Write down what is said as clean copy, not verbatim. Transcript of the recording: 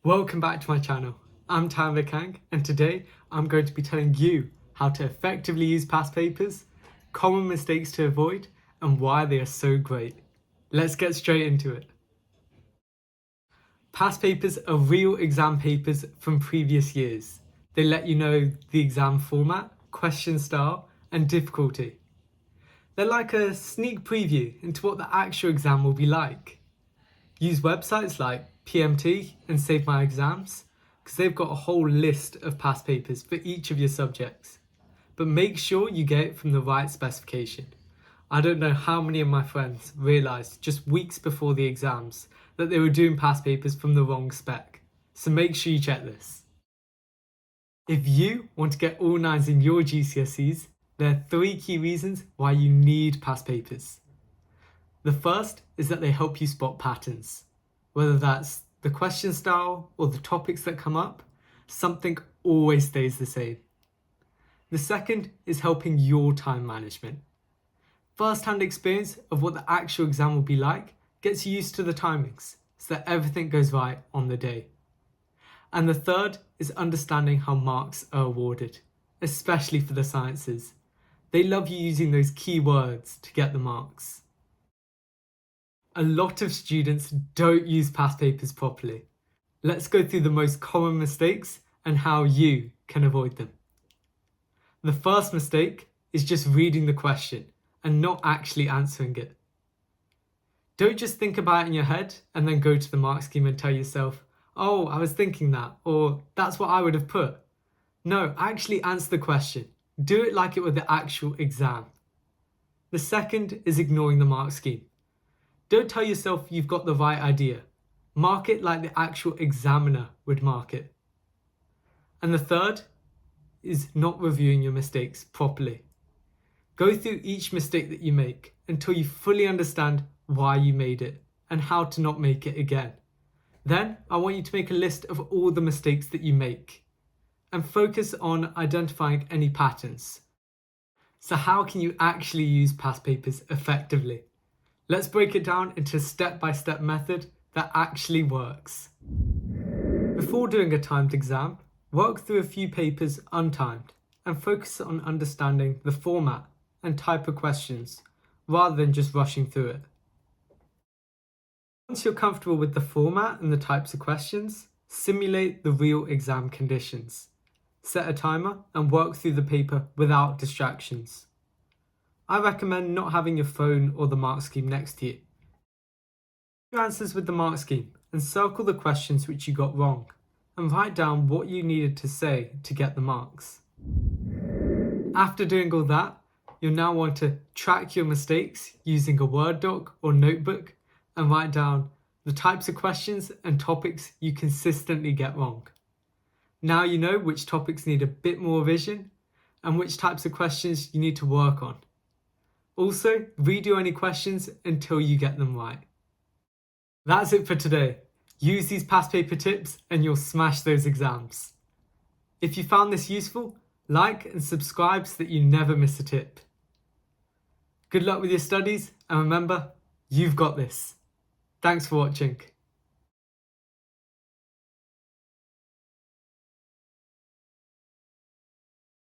Welcome back to my channel. I'm Tanvir Kang, and today I'm going to be telling you how to effectively use past papers, common mistakes to avoid, and why they are so great. Let's get straight into it. Past papers are real exam papers from previous years. They let you know the exam format, question style, and difficulty. They're like a sneak preview into what the actual exam will be like. Use websites like PMT and Save My Exams because they've got a whole list of past papers for each of your subjects. But make sure you get it from the right specification. I don't know how many of my friends realised just weeks before the exams that they were doing past papers from the wrong spec. So make sure you check this. If you want to get all 9s in your GCSEs, there are 3 key reasons why you need past papers. The first is that they help you spot patterns. Whether that's the question style or the topics that come up, something always stays the same. The second is helping your time management. First-hand experience of what the actual exam will be like gets you used to the timings so that everything goes right on the day. And the third is understanding how marks are awarded, especially for the sciences. They love you using those key words to get the marks. A lot of students don't use past papers properly. Let's go through the most common mistakes and how you can avoid them. The first mistake is just reading the question and not actually answering it. Don't just think about it in your head and then go to the mark scheme and tell yourself, oh, I was thinking that, or that's what I would have put. No, actually answer the question. Do it like it were the actual exam. The second is ignoring the mark scheme. Don't tell yourself you've got the right idea. Mark it like the actual examiner would mark it. And the third is not reviewing your mistakes properly. Go through each mistake that you make until you fully understand why you made it and how to not make it again. Then I want you to make a list of all the mistakes that you make and focus on identifying any patterns. So how can you actually use past papers effectively? Let's break it down into a step-by-step method that actually works. Before doing a timed exam, work through a few papers untimed and focus on understanding the format and type of questions rather than just rushing through it. Once you're comfortable with the format and the types of questions, simulate the real exam conditions. Set a timer and work through the paper without distractions. I recommend not having your phone or the mark scheme next to you. Do answers with the mark scheme and circle the questions which you got wrong and write down what you needed to say to get the marks. After doing all that, you'll now want to track your mistakes using a Word doc or notebook and write down the types of questions and topics you consistently get wrong. Now you know which topics need a bit more revision and which types of questions you need to work on. Also, redo any questions until you get them right. That's it for today. Use these past paper tips and you'll smash those exams. If you found this useful, like and subscribe so that you never miss a tip. Good luck with your studies and remember, you've got this. Thanks for watching.